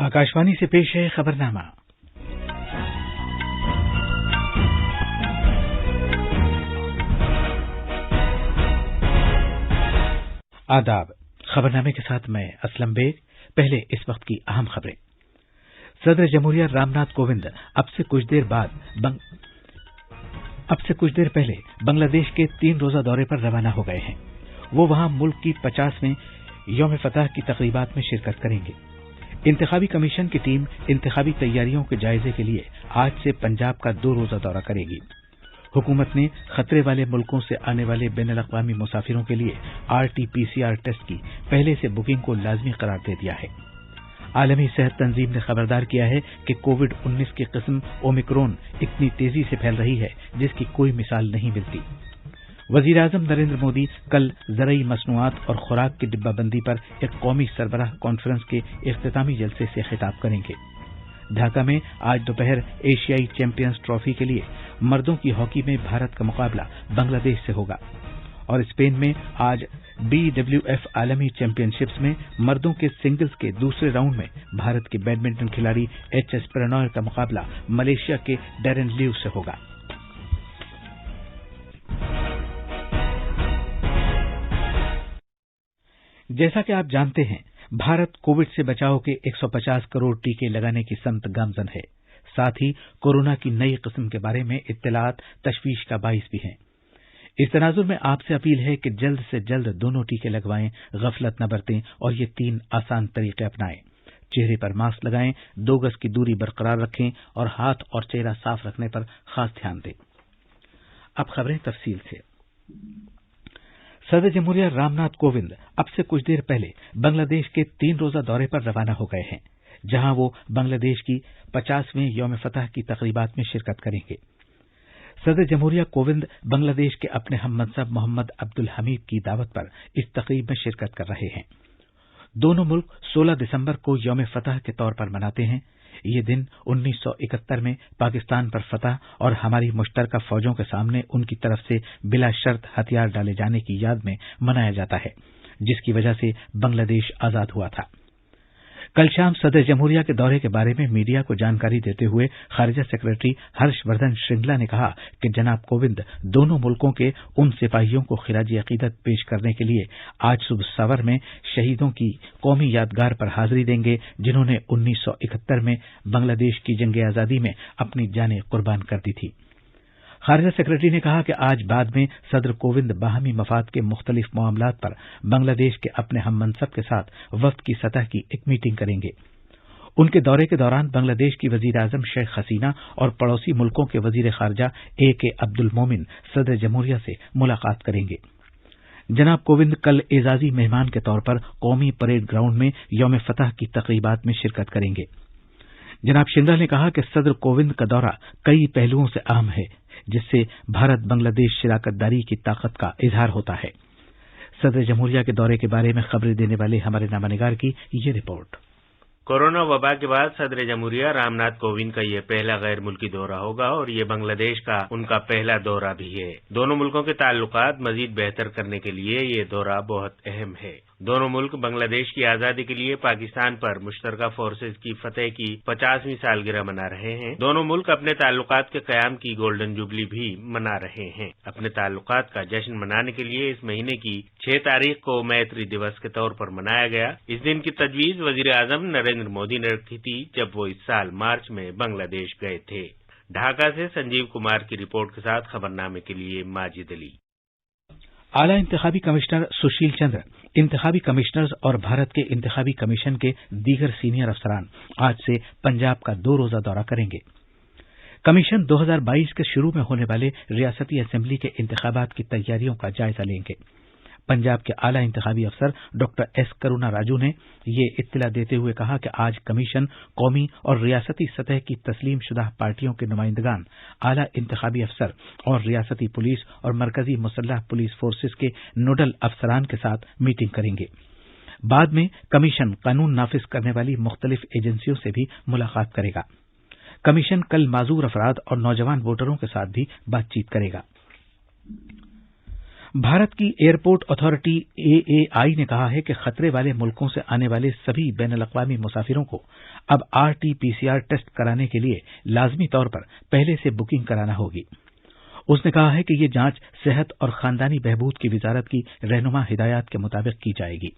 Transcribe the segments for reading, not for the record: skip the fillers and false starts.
आकाशवाणी से पेश है खबरनामा। आदाब। खबरनामे के साथ मैं असलम बेग। पहले इस वक्त की अहम खबरें। सदर जमहूरिया रामनाथ कोविंद अब से कुछ देर पहले बांग्लादेश के 3 रोजा दौरे पर रवाना हो गए हैं। वो वहां मुल्क की 50वें यौम फतह की तकरीबात में शिरकत करेंगे। इंतखाबी कमीशन की टीम इंतखाबी तैयारियों के जायजे के लिए आज से पंजाब का 2 रोजा दौरा करेगी। हुकूमत ने खतरे वाले मुल्कों से आने वाले बैनुल-अक़वामी मुसाफिरों के लिए RT-PCR टेस्ट की पहले से बुकिंग को लाजमी करार दे दिया है। आलमी सेहत तंजीम ने खबरदार किया है कि कोविड-19 की किस्म ओमिक्रॉन इतनी तेजी से फैल रही है जिसकी कोई मिसाल नहीं मिलती। वज़ीर-ए-आज़म नरेंद्र मोदी कल ज़रई मसनूआत और खुराक की डिब्बाबंदी पर एक कौमी सरबराह कॉन्फ्रेंस के इख्तितामी जलसे से खिताब करेंगे। ढाका में आज दोपहर एशियाई चैंपियंस ट्रॉफी के लिए मर्दों की हॉकी में भारत का मुकाबला बांग्लादेश से होगा और स्पेन में आज BWF आलमी चैंपियनशिप्स में मर्दों के सिंगल्स के दूसरे राउंड में भारत के बैडमिंटन खिलाड़ी HS प्रणॉय का मुकाबला मलेशिया के डैरेन ल्यू से होगा। जैसा कि आप जानते हैं, भारत कोविड से बचाव के 150 करोड़ टीके लगाने की समत गामजन है। साथ ही कोरोना की नई किस्म के बारे में इत्तलात तशवीश का बाइस भी हैं। इस तनाजुर में आपसे अपील है कि जल्द से जल्द दोनों टीके लगवाएं, गफलत न बरतें और ये 3 आसान तरीके अपनाएं। चेहरे पर मास्क लगाएं, 2 गज की दूरी बरकरार रखें और हाथ और चेहरा साफ रखने पर खास ध्यान दें। अब खबरें तफसील से। सदर जमहूरिया रामनाथ कोविंद अब से कुछ देर पहले बांग्लादेश के 3 रोजा दौरे पर रवाना हो गए हैं, जहां वो बांग्लादेश की 50वें यौम फतह की तकरीबात में शिरकत करेंगे। सदर जमहूरिया कोविंद बांग्लादेश के अपने हममनसब मोहम्मद अब्दुल हमीद की दावत पर इस तकरीब में शिरकत कर रहे हैं। दोनों मुल्क 16 दिसंबर को यौम फतह के तौर पर मनाते हैं। ये दिन 1971 में पाकिस्तान पर फतह और हमारी मुश्तरका फौजों के सामने उनकी तरफ से बिला शर्त हथियार डाले जाने की याद में मनाया जाता है, जिसकी वजह से बांग्लादेश आजाद हुआ था। कल शाम सदर जमहूरिया के दौरे के बारे में मीडिया को जानकारी देते हुए खारिजा सेक्रेटरी हर्षवर्धन श्रिंगला ने कहा कि जनाब कोविंद दोनों मुल्कों के उन सिपाहियों को खिराजी अकीदत पेश करने के लिए आज सुबह सवर में शहीदों की कौमी यादगार पर हाजिरी देंगे, जिन्होंने 1971 में बांग्लादेश की जंग आजादी में अपनी जानें कुर्बान कर दी थी। खारिजा सेक्रेटरी ने कहा कि आज बाद में सदर कोविंद बाहमी मफाद के मुख्तलिफ मामलात पर बांग्लादेश के अपने हममनसब के साथ वफ्द की सतह की एक मीटिंग करेंगे। उनके दौरे के दौरान बांग्लादेश की वज़ीर-ए-आज़म शेख हसीना और पड़ोसी मुल्कों के वज़ीर खारजा AK अब्दुल मोमिन सदर जमहूरिया से मुलाकात करेंगे। जनाब कोविंद कल एजाजी मेहमान के तौर पर कौमी परेड ग्राउंड में यौम फतह की तकरीबात में शिरकत करेंगे। जनाब श्रिंगला ने कहा कि सदर कोविंद का दौरा कई पहलुओं से अहम है, जिससे भारत बांग्लादेश शराकतदारी की ताकत का इजहार होता है। सदर जमहूरिया के दौरे के बारे में खबरें देने वाले हमारे नामानिगार की ये रिपोर्ट। कोरोना वबा के बाद सदर जमहूरिया रामनाथ कोविंद का ये पहला गैर मुल्की दौरा होगा और ये बांग्लादेश का उनका पहला दौरा भी है। दोनों मुल्कों के ताल्लुकात मजीद बेहतर करने के लिए ये दौरा बहुत अहम है। दोनों मुल्क बांग्लादेश की आजादी के लिए पाकिस्तान पर मुश्तरका फोर्सेज की फतेह की 50वीं सालगिरह मना रहे हैं। दोनों मुल्क अपने ताल्लुकात के कयाम की गोल्डन जुबली भी मना रहे हैं। अपने ताल्लुकात का जश्न मनाने के लिए इस महीने की 6 तारीख को मैत्री दिवस के तौर पर मनाया गया। इस दिन की तजवीज वज़ीर-ए-आज़म नरेंद्र मोदी ने रखी थी, जब वो इस साल मार्च में बांग्लादेश गए थे। ढाका से संजीव कुमार की रिपोर्ट के साथ खबरनामे के लिए माजिद अली। आला इंतखाबी कमिश्नर सुशील चंद्र, इंतखाबी कमिश्नर्स और भारत के इंतखाबी कमीशन के दीगर सीनियर अफसरान आज से पंजाब का 2 रोजा दौरा करेंगे। कमीशन 2022 के शुरू में होने वाले रियासती असेंबली के इंतखाबात की तैयारियों का जायजा लेंगे। पंजाब के आला इंतखाबी अफसर डॉक्टर S करुणा राजू ने ये इत्तला देते हुए कहा कि आज कमीशन कौमी और रियासती सतह की तस्लीम शुदा पार्टियों के नुमाइंदगान, आला इंतखाबी अफसर और रियासती पुलिस और मरकजी मुसल्लह पुलिस फोर्सेज के नोडल अफसरान के साथ मीटिंग करेंगे। बाद में कमीशन कानून नाफिज करने वाली मुख्तलिफ एजेंसियों से भी मुलाकात करेगा। कमीशन कल माजूर अफराद और नौजवान वोटरों के साथ भी बातचीत करेगा। भारत की एयरपोर्ट अथॉरिटी AAI ने कहा है कि खतरे वाले मुल्कों से आने वाले सभी बैनुल-अक़वामी मुसाफिरों को अब RT-PCR टेस्ट कराने के लिए लाजमी तौर पर पहले से बुकिंग कराना होगी। उसने कहा है कि ये जांच सेहत और खानदानी बहबूद की वजारत की रहनुमा हिदायत के मुताबिक की जाएगी।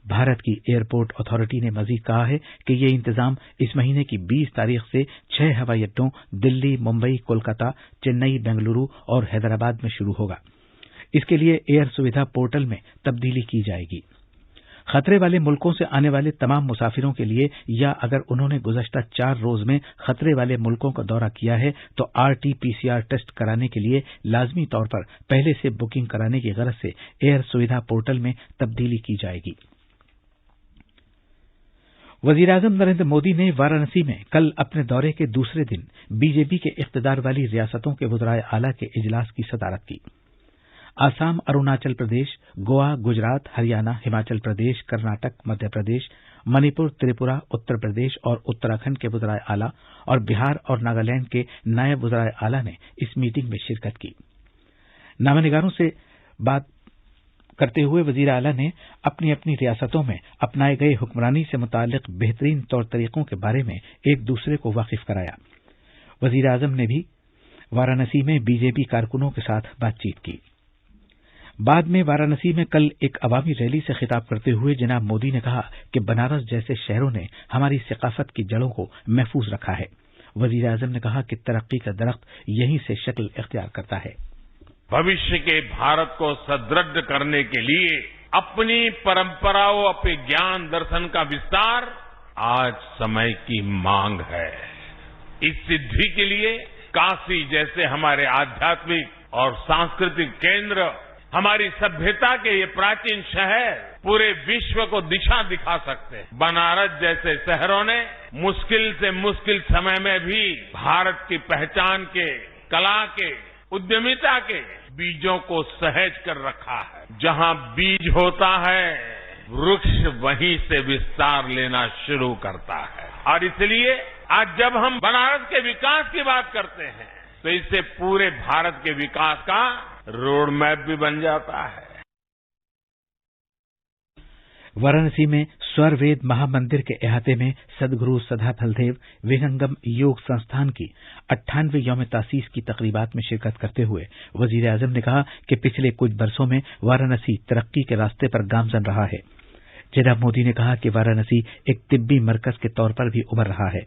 भारत की एयरपोर्ट अथॉरिटी ने मजीद कहा है कि ये इंतजाम इस महीने की 20 तारीख से 6 हवाई अड्डों दिल्ली, मुंबई, कोलकाता, चेन्नई, बेंगलुरु और हैदराबाद में शुरू होगा। इसके लिए एयर सुविधा पोर्टल में तब्दीली की जाएगी। खतरे वाले मुल्कों से आने वाले तमाम मुसाफिरों के लिए या अगर उन्होंने गुज़श्ता 4 रोज में खतरे वाले मुल्कों का दौरा किया है तो RT-PCR टेस्ट कराने के लिए लाजमी तौर पर पहले से बुकिंग कराने की गरज से एयर सुविधा पोर्टल में तब्दीली की जाएगी। वज़ीर-ए-आज़म नरेंद्र मोदी ने वाराणसी में कल अपने दौरे के दूसरे दिन बीजेपी के इख्तिदार वाली रियासतों के वज़राए आला के इजलास की सदारत की। आसाम, अरुणाचल प्रदेश, गोवा, गुजरात, हरियाणा, हिमाचल प्रदेश, कर्नाटक, मध्य प्रदेश, मणिपुर, त्रिपुरा, उत्तर प्रदेश और उत्तराखंड के वज़राए आला और बिहार और नागालैंड के नायब वज़राए आला ने इस मीटिंग में शिरकत की। नामानिगारों से बात करते हुए वज़ीर आला ने अपनी अपनी रियासतों में अपनाए गए हुक्मरानी से मुताल्लिक बेहतरीन तौर तरीकों के बारे में एक दूसरे को वाकिफ कराया। वज़ीर आज़म ने भी वाराणसी में बीजेपी कारकुनों के साथ बातचीत की। बाद में वाराणसी में कल एक अवामी रैली से खिताब करते हुए जनाब मोदी ने कहा कि बनारस जैसे शहरों ने हमारी सकाफत की जड़ों को महफूज रखा है। वज़ीर आज़म ने कहा कि तरक्की का दरख्त यहीं से शक्ल इख्तियार करता है। भविष्य के भारत को सुदृढ़ करने के लिए अपनी परंपराओं, अपने ज्ञान दर्शन का विस्तार आज समय की मांग है। इस सिद्धि के लिए काशी जैसे हमारे आध्यात्मिक और सांस्कृतिक केंद्र, हमारी सभ्यता के ये प्राचीन शहर पूरे विश्व को दिशा दिखा सकते हैं। बनारस जैसे शहरों ने मुश्किल से मुश्किल समय में भी भारत की पहचान के, कला के, उद्यमिता के बीजों को सहेज कर रखा है। जहां बीज होता है, वृक्ष वहीं से विस्तार लेना शुरू करता है। और इसलिए आज जब हम बनारस के विकास की बात करते हैं तो इससे पूरे भारत के विकास का रोड मैप भी बन जाता है। वाराणसी में स्वरवेद महामंदिर के अहाते में सदगुरु सदा फलदेव विहंगम योग संस्थान की 98वें यौम तासीस की तकरीबात में शिरकत करते हुए वजीर आजम ने कहा कि पिछले कुछ बरसों में वाराणसी तरक्की के रास्ते पर गामजन रहा है। जनाब मोदी ने कहा कि वाराणसी एक तिब्बी मरकज के तौर पर भी उभर रहा है।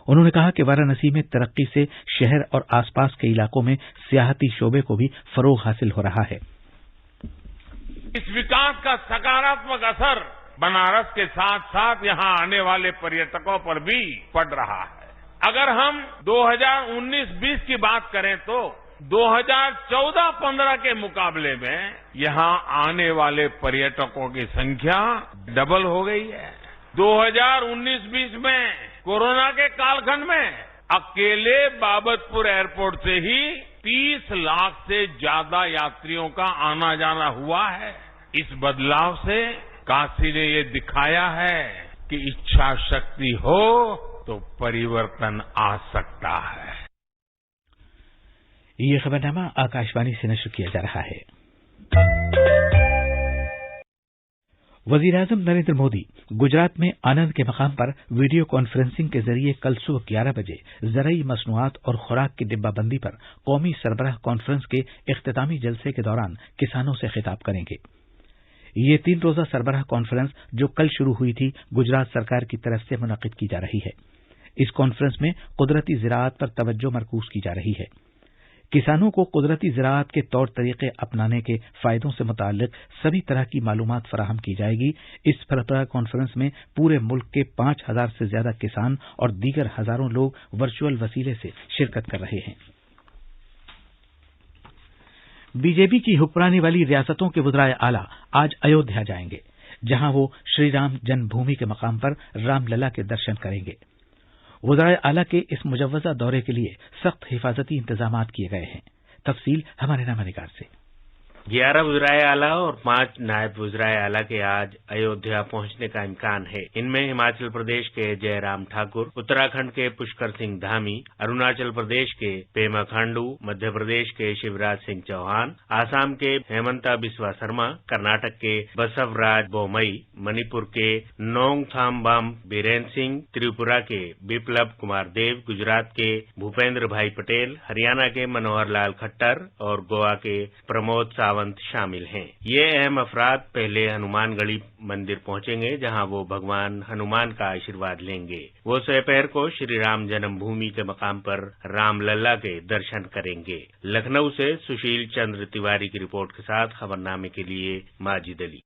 उन्होंने कहा कि वाराणसी में तरक्की से शहर और आसपास के इलाकों में सियाहती शोबे को भी फरोग हासिल हो रहा है। इस विकास का सकारात्मक असर बनारस के साथ साथ यहां आने वाले पर्यटकों पर भी पड़ रहा है। अगर हम 2019-20 की बात करें तो 2014-15 के मुकाबले में यहां आने वाले पर्यटकों की संख्या डबल हो गई है। 2019-20 में कोरोना के कालखंड में अकेले बाबतपुर एयरपोर्ट से ही 30 लाख से ज्यादा यात्रियों का आना जाना हुआ है। इस बदलाव से काशी ने ये दिखाया है कि इच्छा शक्ति हो तो परिवर्तन आ सकता है। ये खबरनामा आकाशवाणी से नश्र किया जा रहा है। वज़ीर-ए-आज़म नरेंद्र मोदी गुजरात में आनंद के मकाम पर वीडियो कॉन्फ्रेंसिंग के जरिए कल सुबह 11 बजे ज़रई मसनूआत और खुराक की डिब्बाबंदी पर कौमी सरबराह कॉन्फ्रेंस के इख्तितामी जलसे के दौरान किसानों से खिताब करेंगे। ये 3 रोजा सरबराह कॉन्फ्रेंस जो कल शुरू हुई थी, गुजरात सरकार की तरफ से मुनक़िद की जा रही है। इस कॉन्फ्रेंस में कुदरती ज़राअत पर तवज्जो मरकूज की जा रही है। किसानों को कुदरती ज़राअत के तौर तरीके अपनाने के फायदों से मुताल्लिक सभी तरह की मालूमात फराहम की जाएगी। इस सरबराह कॉन्फ्रेंस में पूरे मुल्क के 5000 से ज्यादा किसान और दीगर हजारों लोग वर्चुअल वसीले से शिरकत कर रहे हैं। बीजेपी की हुक्मरानी वाली रियासतों के वज़राए आला आज अयोध्या जाएंगे, जहां वो श्रीराम जन्मभूमि के मकाम पर रामलला के दर्शन करेंगे। वज़राए आला के इस मुजव्वज़ा दौरे के लिए सख्त हिफाजती इंतजामात किए गए हैं। तफसील हमारे नामानिगार से। 11 वज़ीराए आला और 5 नायब वज़ीराए आला के आज अयोध्या पहुंचने का इम्कान है। इनमें हिमाचल प्रदेश के जयराम ठाकुर, उत्तराखंड के पुष्कर सिंह धामी, अरुणाचल प्रदेश के पेमा खांडू, मध्य प्रदेश के शिवराज सिंह चौहान, आसाम के हेमंता बिस्वा शर्मा, कर्नाटक के बसवराज बोमई, मणिपुर के नोंगथाम्बाम बीरेन्द्र सिंह, त्रिपुरा के बिप्लब कुमार देव, गुजरात के भूपेंद्र भाई पटेल, हरियाणा के मनोहर लाल खट्टर और गोवा के प्रमोद सावंत शामिल हैं। ये अहम अफराद पहले हनुमानगढ़ी मंदिर पहुंचेंगे, जहां वो भगवान हनुमान का आशीर्वाद लेंगे। वो दोपहर को श्री राम जन्मभूमि के मकाम पर रामलला के दर्शन करेंगे। लखनऊ से सुशील चंद्र तिवारी की रिपोर्ट के साथ खबरनामे के लिए माजिद अली।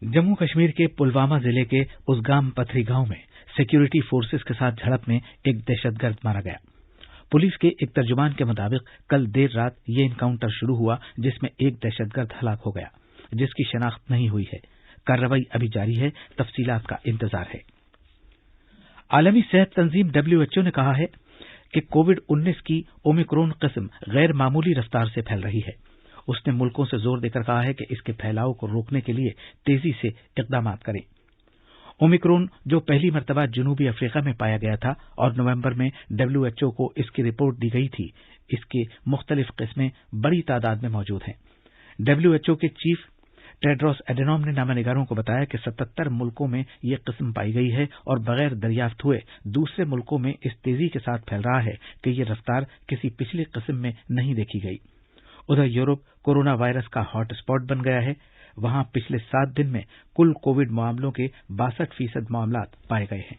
जम्मू कश्मीर के पुलवामा जिले के उसगाम पथरी गांव में सिक्योरिटी फोर्सेस के साथ झड़प में एक दहशतगर्द मारा गया। पुलिस के एक तर्जुमान के मुताबिक कल देर रात ये एनकाउंटर शुरू हुआ, जिसमें एक दहशतगर्द हलाक हो गया, जिसकी शनाख्त नहीं हुई है। कार्रवाई अभी जारी है, तफसीलात का इंतजार है। आलमी सेहत तंजीम WHO ने कहा है कि कोविड-19 की ओमिक्रॉन किस्म गैर मामूली रफ्तार से फैल रही है। उसने मुल्कों से जोर देकर कहा है कि इसके फैलाव को रोकने के लिए तेजी से इकदाम करें। ओमिक्रॉन जो पहली मर्तबा जनूबी अफ्रीका में पाया गया था और नवंबर में WHO को इसकी रिपोर्ट दी गई थी, इसके मुख्तलिफ किस्में बड़ी तादाद में मौजूद हैं। WHO के चीफ टेड्रोस एडेनॉम ने नामानिगारों को बताया कि 77 मुल्कों में यह किस्म पाई गई है और बगैर दरियाफ्त हुए दूसरे मुल्कों में इस तेजी के साथ फैल रहा है कि यह रफ्तार किसी पिछली किस्म में नहीं देखी गई। उधर यूरोप कोरोना वायरस का हॉटस्पॉट बन गया है। वहां पिछले 7 दिन में कुल कोविड मामलों के 62% मामलात पाए गए हैं।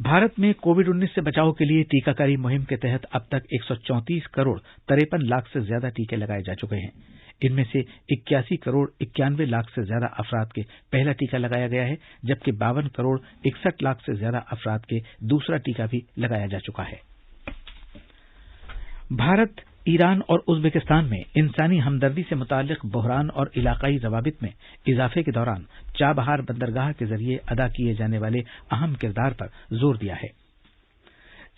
भारत में कोविड-19 से बचाव के लिए टीकाकारी मुहिम के तहत अब तक 134 करोड़ 53 लाख से ज्यादा टीके लगाए जा चुके हैं। इनमें से 81 करोड़ 91 लाख से ज्यादा अफराद के पहला टीका लगाया गया है, जबकि 52 करोड़ 61 लाख से ज्यादा अफराद के दूसरा टीका भी लगाया जा चुका है। भारत, ईरान और उज्बेकिस्तान में इंसानी हमदर्दी से मुताल्लिक बहरान और इलाकाई रवाबित में इजाफे के दौरान चाबहार बंदरगाह के जरिए अदा किए जाने वाले अहम किरदार पर जोर दिया है।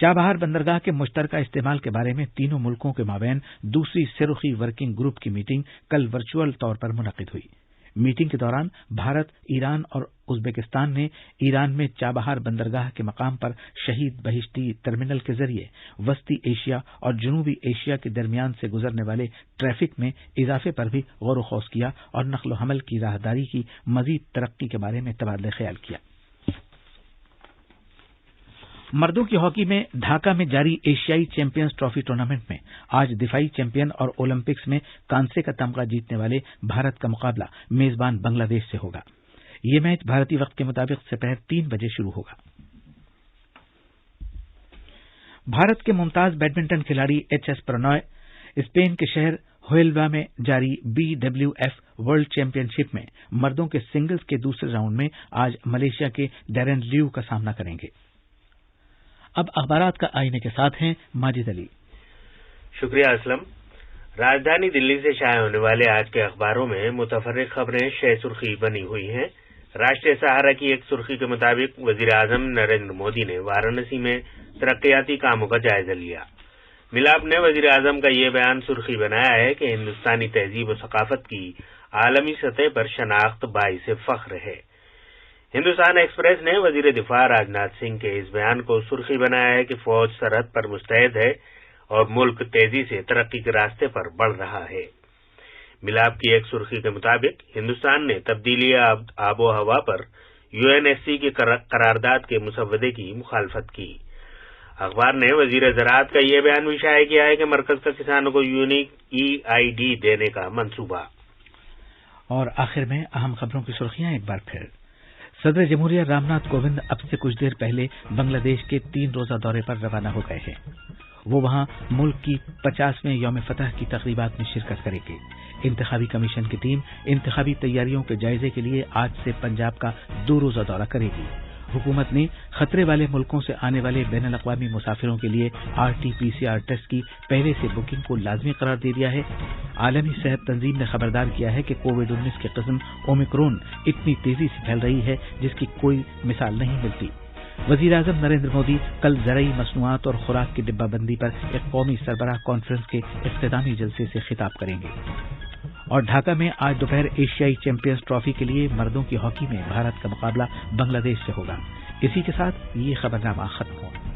चाबहार बंदरगाह के मुश्तरका इस्तेमाल के बारे में तीनों मुल्कों के माबैन दूसरी सिरखी वर्किंग ग्रुप की मीटिंग कल वर्चुअल तौर पर मुनक्किद हुई। मीटिंग के दौरान भारत, ईरान और उज्बेकिस्तान ने ईरान में चाबहार बंदरगाह के मकाम पर शहीद बहिश्ती टर्मिनल के जरिए वस्ती एशिया और जनूबी एशिया के दरमियान से गुजरने वाले ट्रैफिक में इजाफे पर भी गौर खौस किया और नक्ल हमल की राहदारी की मजीद तरक्की के बारे में तबादला ख्याल किया। मर्दों की हॉकी में ढाका में जारी एशियाई चैंपियंस ट्रॉफी टूर्नामेंट में आज दिफाई चैंपियन और ओलंपिक्स में कांसे का तमगा जीतने वाले भारत का मुकाबला मेजबान बांग्लादेश से होगा। ये मैच भारतीय वक्त के मुताबिक दोपहर 3 बजे शुरू होगा। भारत के मुमताज बैडमिंटन खिलाड़ी HS प्रणॉय स्पेन के शहर हुएल्वा में जारी BWF वर्ल्ड चैंपियनशिप में मर्दों के सिंगल्स के दूसरे राउंड में आज मलेशिया के डैरेन ल्यू का सामना करेंगे। अब अखबारात का आईने के साथ हैं माजिद अली। शुक्रिया असलम। राजधानी दिल्ली से शाया होने वाले आज के अखबारों में मुतफर्रिक खबरें 6 सुर्खी बनी हुई हैं। राष्ट्रीय सहारा की एक सुर्खी के मुताबिक वजीर आजम नरेंद्र मोदी ने वाराणसी में तरक्याती कामों का जायजा लिया। मिलाप ने वजीर आजम का ये बयान सुर्खी बनाया है कि हिंदुस्तानी तहजीब और सकाफत की आलमी सतह पर शनाख्त बाइस फख्र है। हिंदुस्तान एक्सप्रेस ने वजीर दिफा राजनाथ सिंह के इस बयान को सुर्खी बनाया है कि फौज सरहद पर मुस्तैद है और मुल्क तेजी से तरक्की के रास्ते पर बढ़ रहा है। मिलाप की एक सुर्खी के मुताबिक हिंदुस्तान ने तब्दीली आबो हवा पर UNSC की करारदाद के मुसव्वदे की मुखालफत की। अखबार ने वजीर ज़राअत का यह बयान भी शाया किया है कि मरकज का किसानों को यूनिक EID देने का मंसूबा। और आखिर में अहम खबरों की सुर्खियां एक बार फिर। सदर जमहूरिया रामनाथ कोविंद अब से कुछ देर पहले बांग्लादेश के 3 रोजा दौरे पर रवाना हो गए हैं। वो वहां मुल्क की 50वें यौम फतह की तकरीबात में शिरकत करेंगे। इंतखाबी कमीशन की टीम इंतखाबी तैयारियों के जायजे के लिए आज से पंजाब का 2 रोजा दौरा करेगी। हुकूमत ने खतरे वाले मुल्कों से आने वाले बैनुल अक़वामी मुसाफिरों के लिए RT-PCR टेस्ट की पहले से बुकिंग को लाजमी करार दे दिया है। आलमी सेहत तंजीम ने खबरदार किया है कि कोविड-19 की किस्म ओमिक्रॉन इतनी तेजी से फैल रही है जिसकी कोई मिसाल नहीं मिलती। وزیراعظم نریندر مودی کل زرعی مصنوعات اور خوراک کی ڈبہ بندی پر ایک قومی سربراہ کانفرنس کے اختتامی جلسے سے خطاب کریں گے۔ اور ڈھاکہ میں آج دوپہر ایشیائی چیمپئنز ٹرافی کے لیے مردوں کی ہاکی میں بھارت کا مقابلہ بنگلہ دیش سے ہوگا۔ اسی کے ساتھ یہ خبرنامہ ختم ہوا۔